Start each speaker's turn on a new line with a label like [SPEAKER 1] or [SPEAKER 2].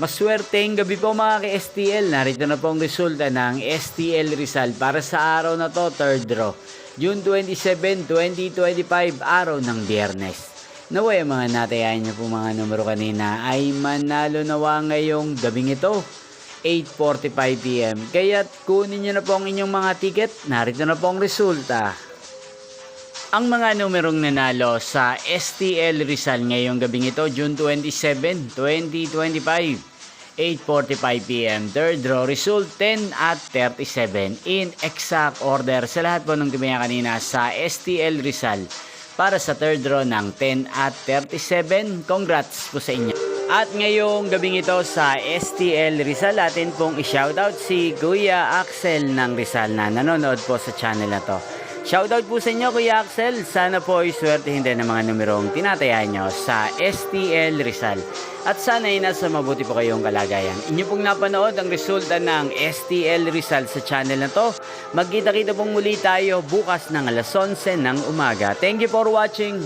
[SPEAKER 1] Maswerteng gabi po mga ka-STL. Narito na po ang resulta ng STL Rizal para sa araw na to, third draw. June 27, 2025, araw ng Biyernes. Naway ang mga natayain niyo po mga numero kanina ay manalo nawa ngayong gabing ito, 8:45 PM. Kaya't kunin niyo na po ang inyong mga ticket. Narito na po ang resulta. Ang mga numerong nanalo sa STL Rizal ngayong gabing ito, June 27, 2025, 8:45 PM. Third draw result 10 at 37 in exact order sa lahat po ng tumaya kanina sa STL Rizal para sa third draw ng 10 at 37. Congrats po sa inyo. At ngayong gabing ito sa STL Rizal, atin pong i-shoutout si Kuya Axel ng Rizal na nanonood po sa channel na to. Shoutout po sa inyo Kuya Axel. Sana po ay swertehin din ng mga numerong tinatayahan nyo sa STL Rizal. At sana ay nasa mabuti po kayong kalagayan. Inyo pong napanood ang resulta ng STL Rizal sa channel na to. Magkita-kita pong muli tayo bukas ng alas 11 ng umaga. Thank you for watching.